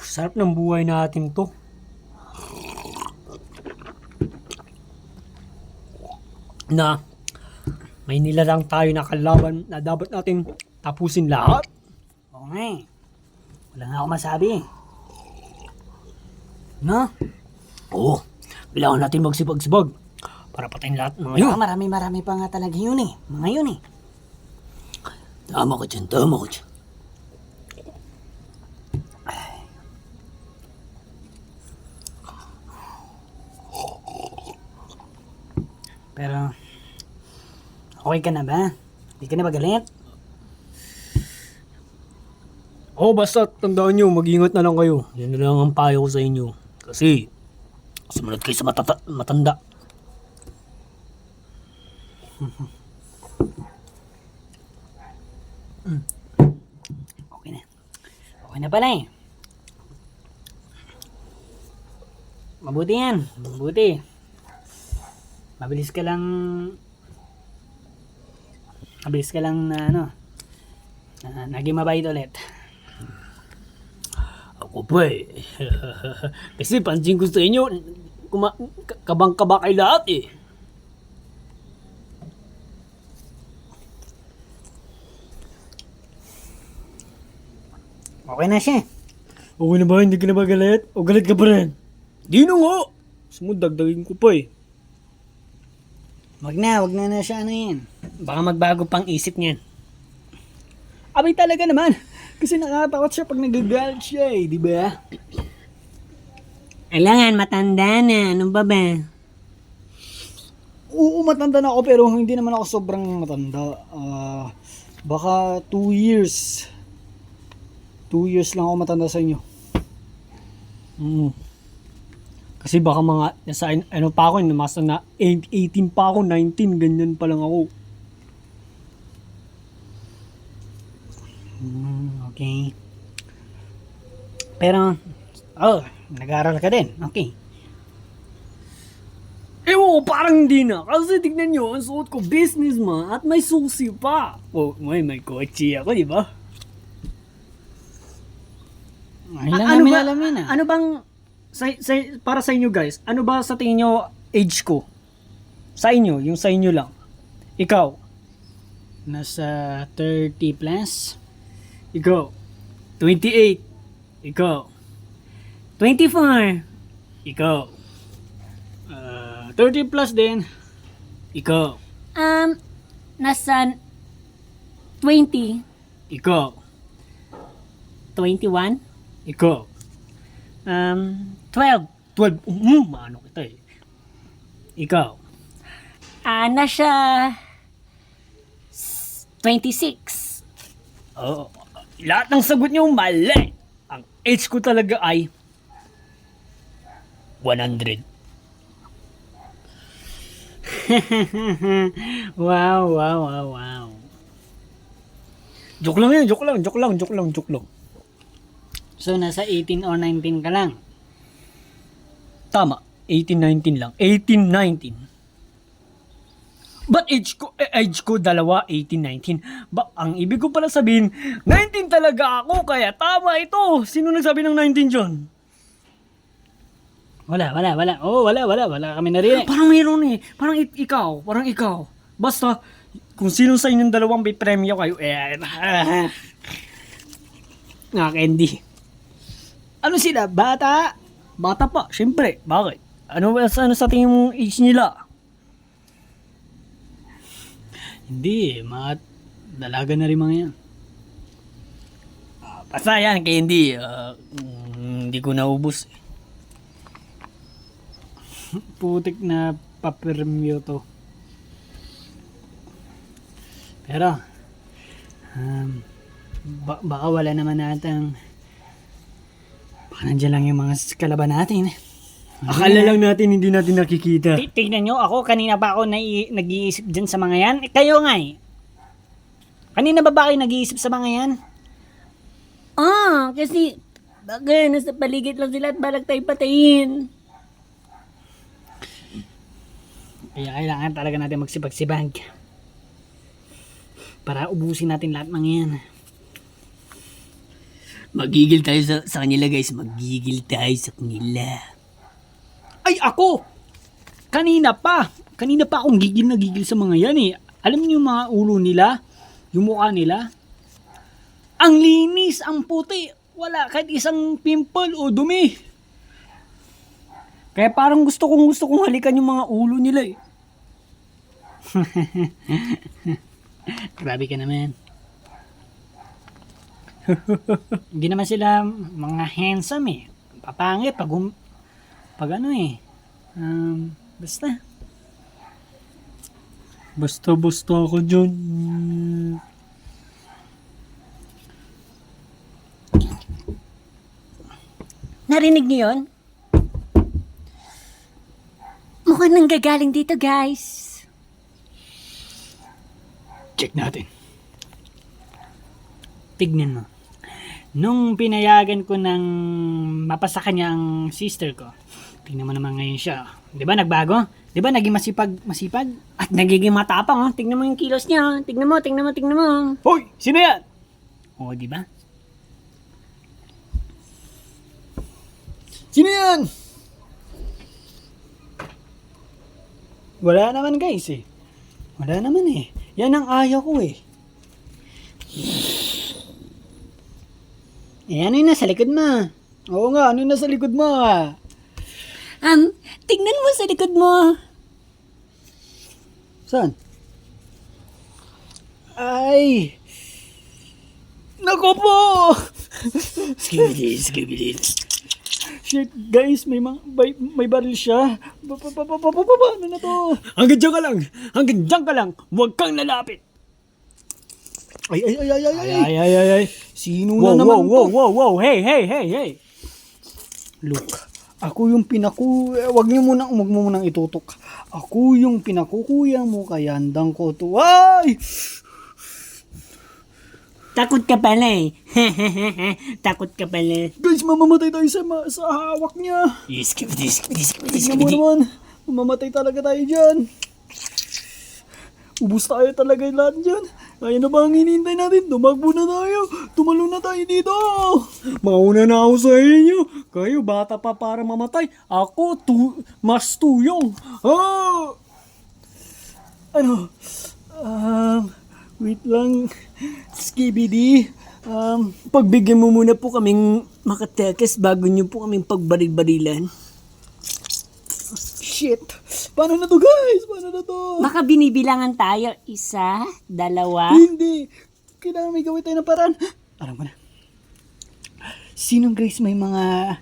Sarap ng buhay natin to. Na may nilalang tayo na kalaban na dapat natin tapusin lahat. Oo nga eh. Wala nga ako masabi eh. No? Oo, kailangan natin magsibag-sibag para patayin lahat ng ngayon. Marami pa nga talaga yun eh. Mga yun eh. Tama ka dyan, tama ka dyan. Pero, okay ka na ba? Hindi ka na ba galit? Basta tandaan nyo, mag-ingat na lang kayo. Yan na lang ang payo ko sa inyo. Kasi, sumunod kayo sa matanda. Okay na. Okay na pala eh. Mabuti yan. Mabuti. Mabilis ka lang na naging mabait ulit. Ako pa eh. Kasi pansin ko sa inyo, kabang-kaba kayo lahat eh. Okay na siya. Okay na ba? Hindi ka na ba galit? O galit ka pa rin? Di na nga. Sumunod, dagdagin ko pa eh. Wag na siya ano yan. Baka magbago pang isip niyan. Abay talaga naman. Kasi nakakatakot siya pag nagagalit siya eh, di ba? Kailangan matanda na. Ano ba ba? Oo, matanda na ako pero hindi naman ako sobrang matanda. Baka 2 years. 2 years lang ako matanda sa inyo. Kasi baka mga nasa ano pa ako, nasa na 18 pa ako, 19, ganyan pa lang ako. Okay. Pero, nag-aaral ka din. Okay. Parang hindi na. Kasi tignan nyo, ang suot ko businessman at may susi pa. May kotse ako, di ba? Alam yun ah. Ano bang, para sa inyo guys, ano ba sa tingin nyo age ko? Sa inyo, yung sa inyo lang. Ikaw. Nasa 30 plus. Ikaw. 28. Ikaw. 24. Ikaw. 30 plus din. Ikaw. Nasa 20, Ikaw. 21, Ikaw. 12. 12. Maano kita eh. Ikaw. Nasa 26. Lahat ng sagot niyo mali. Ang age ko talaga ay 100. Wow. Joke lang yan, joke lang. So, nasa 18 or 19 ka lang. Tama, 18-19 lang. 18-19. But age ko dalawa, 18-19. Ang ibig ko pala sabihin, 19 talaga ako, kaya tama ito. Sino nagsabi ng 19 dyan? Wala. Wala kami narinig. Parang mayroon eh. Parang ikaw. Basta, kung sino sa inyong dalawang may premyo kayo, Candy. Ano sila? Bata? Bata pa, syempre. Bakit? Ano sa tingin mong age nila? Hindi dalaga na rin mga yan. Basta yan, Candy. Hindi ko naubos. Putik na papermyo to. Pero, baka wala naman natang, baka nandiyan lang yung mga kalaban natin. Akala lang natin hindi natin nakikita. Tignan nyo, ako kanina pa ako nag-iisip dyan sa mga yan. Kayo nga eh. Kanina ba kayo nag-iisip sa mga yan? Kasi bagay, nasa paligid lang sila at balak tayo patayin. Kaya kailangan talaga natin magsibag-sibag. Para ubusin natin lahat ng yan. Magigil tayo sa kanila guys. Magigil tayo sa kanila. Ay, ako! Kanina pa akong gigil na gigil sa mga yan eh. Alam niyo yung mga ulo nila? Yung mukha nila? Ang linis, ang puti. Wala kahit isang pimple o dumi. Kaya parang gusto kong halikan yung mga ulo nila eh. Grabe ka naman. Hindi naman sila mga handsome eh. Papangit pag ano eh. Basta. Basta ako dyan. Narinig niyo yun? Mukhang nanggagaling dito guys. Check natin. Tignan mo. Nung pinayagan ko ng mapasa kanya ang sister ko, tingnan mo naman ngayon siya. Di ba nagbago? Di ba naging masipag? At nagiging matapang oh. Tingnan mo yung kilos niya. Tingnan mo. Hoy! Sino yan? O, di ba? Sino yan? Wala naman guys eh. Wala naman eh. Yan ang ayaw ko eh. Ano yung nasa likod mo? Oo nga, ano yung nasa likod mo? Tingnan mo sa likod mo. Saan? Ay! Naku po! Skibidi. Shit, guys, may baril siya. Ano na to? Hanggang dyan ka lang. Huwag kang lalapit. Ay. Sino na naman to? Wow. Hey. Look, ako yung wag mo munang itutok. Ako yung pinakukuya mo, kaya handang ko to. Ay! Takot ka pala eh. Takot ka pala. Guys, mamamatay tayo sa hawak niya. Skibidi. Tignan mo naman, mamamatay talaga tayo dyan. Ubus tayo talaga yung lahat dyan. Kaya na ba ang hinihintay natin? Tumakbo na tayo. Tumalon na tayo dito. Mauna na ako sa inyo. Kayo bata pa para mamatay. Ako mas tuyong. Ano? Wait lang. Skibidi. Pagbigyan mo muna po kaming makatakas bago nyo po kaming pagbaril-barilan. Shit. Paano na to guys? Paano na to? Baka binibilangan tayo. 1, 2. Hindi. Kailangan may gawin tayo ng paraan. Alam ko na. Sinong guys may mga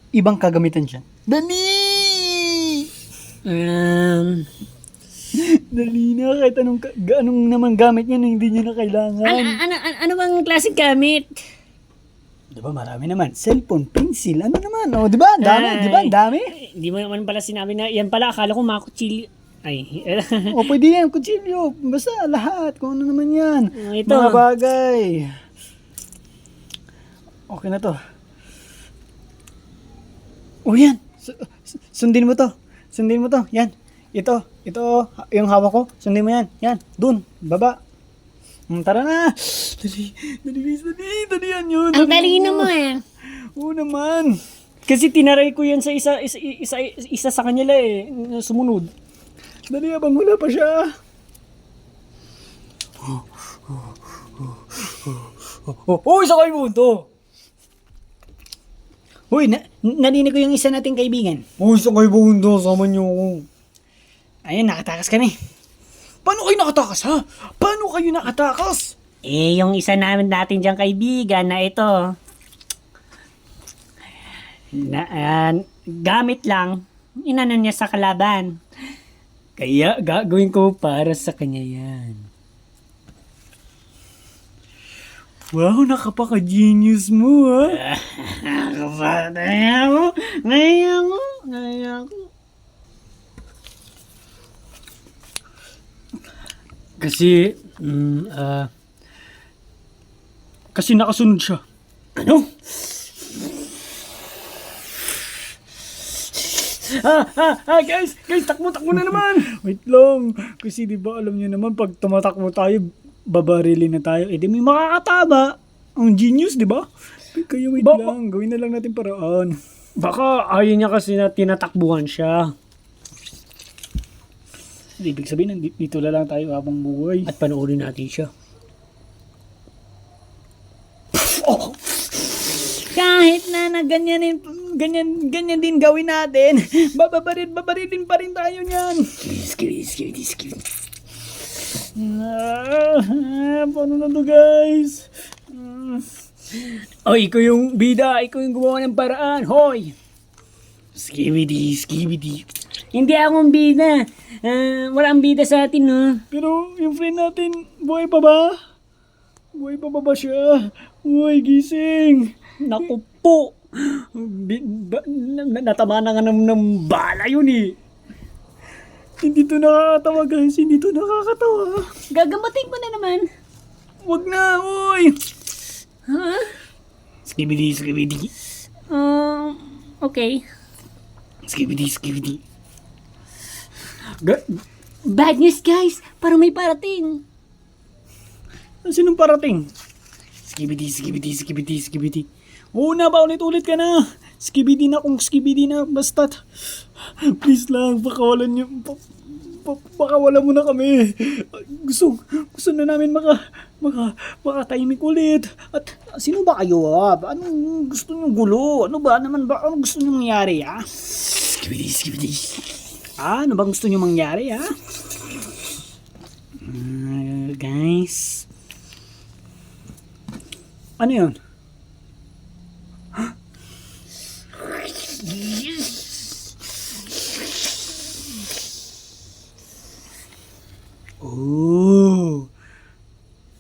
ibang kagamitan dyan? Dali! Dali na. Kahit anong naman gamit niya na hindi niya na kailangan. Ano bang klaseng gamit? Diba marami naman. Cellphone, pencil, ano naman. O, diba? Ang dami. Diba? Ang dami. Hindi mo naman pala sinabi na, yan pala, akala ko mga kutsilyo. Ay. O, pwede yan. Kutsilyo. Basta lahat. Kung ano naman yan. Ito. Mga bagay. Okay na to. O, yan. Sundin mo to. Yan. Ito. Yung hawak ko. Sundin mo yan. Yan. Dun. Baba. Tara na. Dali yan yun. Ang talino mo eh. Oo naman. Kasi tinaray ko yan sa isa sa kanila eh. Sumunod. Dali abang wala pa siya. Uy, sakay mo to. Uy, narinig ko yung isa nating kaibigan. Uy, sakay mo to. Sama niyo ako. Ayun, nakatakas kami. Paano kayo nakatakas ha? Paano kayo nakatakas? Yung isa natin diyang kaibigan na ito. Gamit lang. Inano niya sa kalaban. Kaya gagawin ko para sa kanya yan. Wow, nakapaka-genius mo ha. Naya ko. Kasi nakasunod siya. Ano? Guys, takbo na naman. Wait lang. Kasi di ba alam niyo naman pag tumatakbo tayo, babarilin na tayo. Eh di may makakatama. Ang genius, di ba? Kaya wait Ba- lang, gawin na lang natin paraan. Baka ayaw niya kasi na tinatakbuhan siya. Ibig sabihin, dito na lang tayo habang buhay. At panoorin natin siya. Kahit na ganyan din gawin natin, babarilin pa rin tayo niyan. Paano na to, guys? Oh, ikaw yung bida. Ikaw yung gumawa ng paraan. Hoy! Skibidi. Hindi akong bida. Walang bida sa atin, no? Pero yung friend natin, buhay pa ba? Buhay pa ba siya? Uy, gising! Naku po. Natama na nga ng bala yun eh. Hindi to nakakatawa, guys. Hindi to nakakatawa. Gagamatin mo na naman. Wag na, uy! Ha? Skibidi. Okay. Skibidi. Bad news, guys. Parang may parating. Sinong parating? Skibidi. Oo na ba, ulit-ulit ka na. Skibidi na kung skibidi na, basta't. Please lang, pakawalan niyo. Pakawalan mo na kami. Gusto na namin makatahimik ulit. At sino ba kayo, ha? Anong gusto niyo gulo? Ano ba naman ba? Ano gusto niyo mangyari, ha? Skibidi. Ano bang gusto niyo mangyari, ha? Guys. Ano yun? Oh.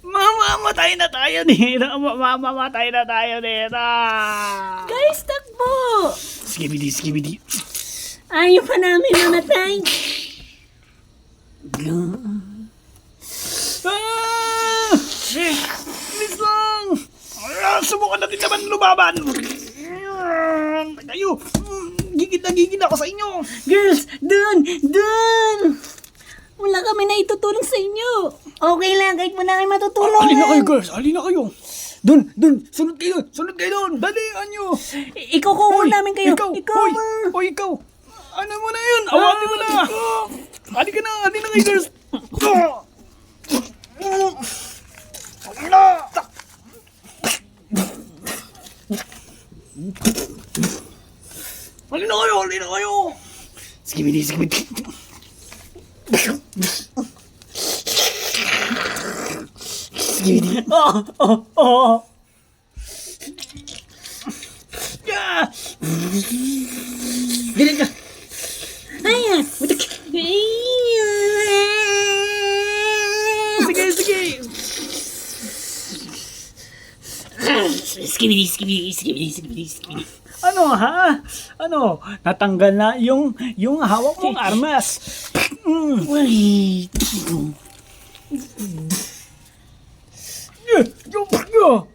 Mamamatay na tayo dito. Mamamatay na tayo dito. Guys, takbo! Skibidi. Ayaw pa namin mamatay. Ah! Please lang. Subukan natin naman lumaban. Kayo. Gigit ako sa inyo. Girls, dun! Wala kami na itutulong sa inyo. Okay lang, kahit wala kayo matutulong. Alin na kayo, girls. Alin na kayo. Dun. Sunod kayo dun. Dalian nyo. Ikaw ko namin kayo. Ikaw. Hoy, ikaw. Ano mo na yun? Awati mo na. Alin na kayo, girls. Alin na kayo. Skibidi. Oh. Yeah. Ganyan ka. Ayan. Sige. Skibidi. Ano, ha? Ano? Natanggal na yung hawak mong armas. Wait.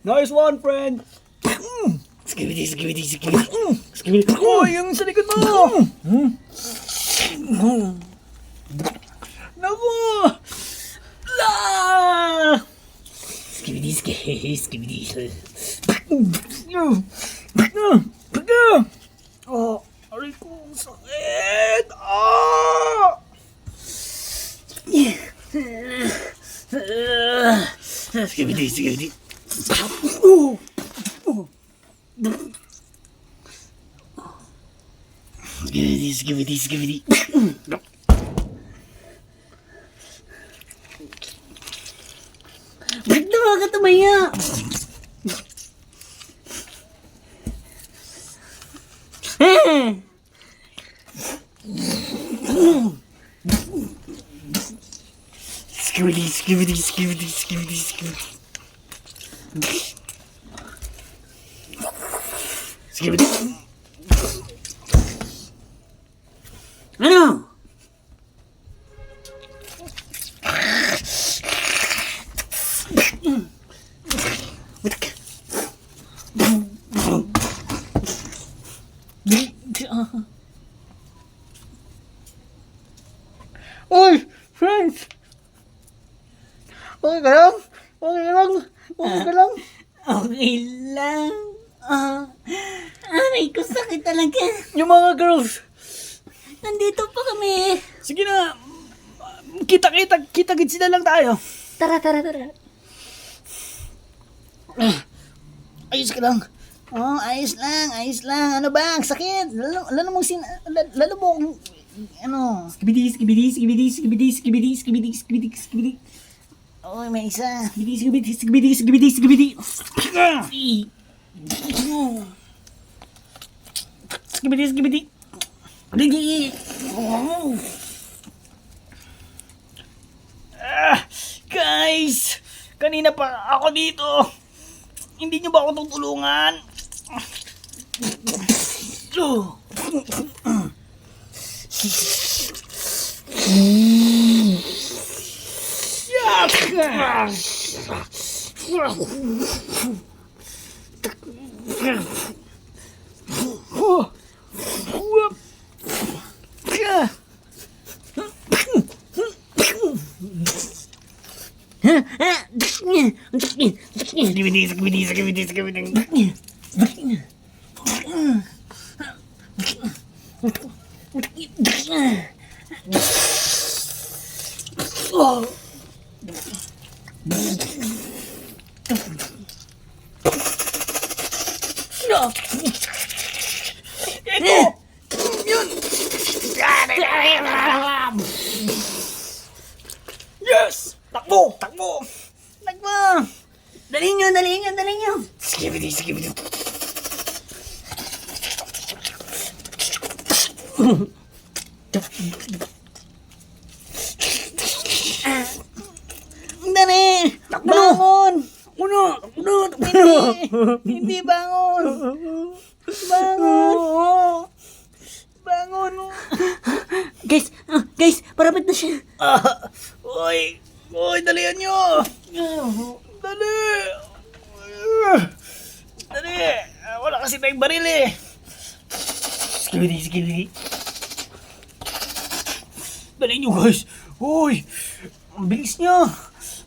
Nice one, friend. Skibidi. Oh, yung sa likod mo. Naku. La! Skibidi. Oh, aray ko, ang sakit. Ah! Skibidi. Skibidi. Ba't naman ka tumaya? Skibidi. Ano? Uy, friends. Okay ka lang? Okay lang. Aray ko, sakit talaga. Yung mga girls, Nandito pa kami. sige na, kita-gits na lang tayo. Tara. Ayos ka lang. Oh, ayos lang. Ano ba? Ang sakit. Lalo mong, ano. Skibidi. Oh, may isa. Skibidi. Guys, kanina pa ako dito. Hindi niyo ba ako tutulungan? Yes! Takbo! Dali nyo. Skibidi. Dali. Bangon. Uno! Hindi bangon. Bangon. Guys, parapit na siya. Oy, dalihan nyo! Dali! Wala kasi tayong baril eh. Skibidi. Dali nyo guys. Uy, ang bilis niya.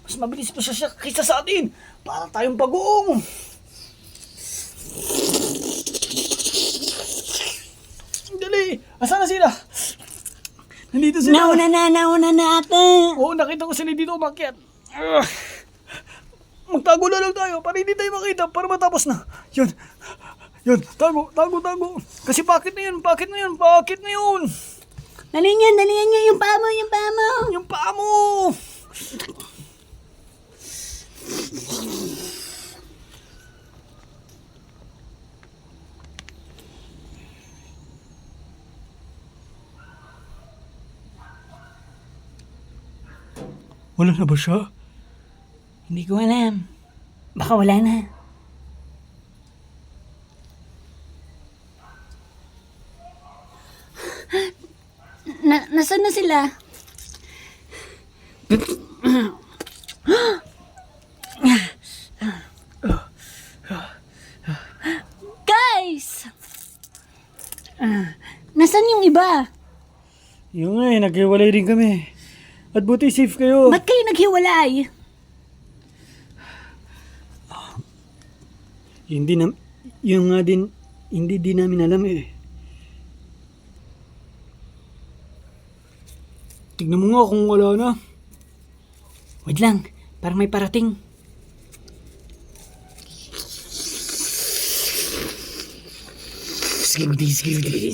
Mas mabilis pa siya kaysa sa atin. Parang tayong bagoong. Dali! Asan na sila? Nandito sila. Nauna na ata. Oo, nakita ko sila dito umakyat. Magtago na lang tayo para hindi tayo makita para matapos na. Yun, tago. Kasi bakit na yun? Dali nyo. Yung paa mo. Yung paa mo! Wala na ba siya? Hindi ko alam. Baka wala na. Nasaan na sila? Guys! Nasaan yung iba? Yung nga eh, naghiwalay rin kami. At buti safe kayo. Ba't kayo naghiwalay? Yung nga din, hindi din namin alam eh. Tignan mo nga kung wala na. Wait lang, parang may parating. Skibidi. Skibidi.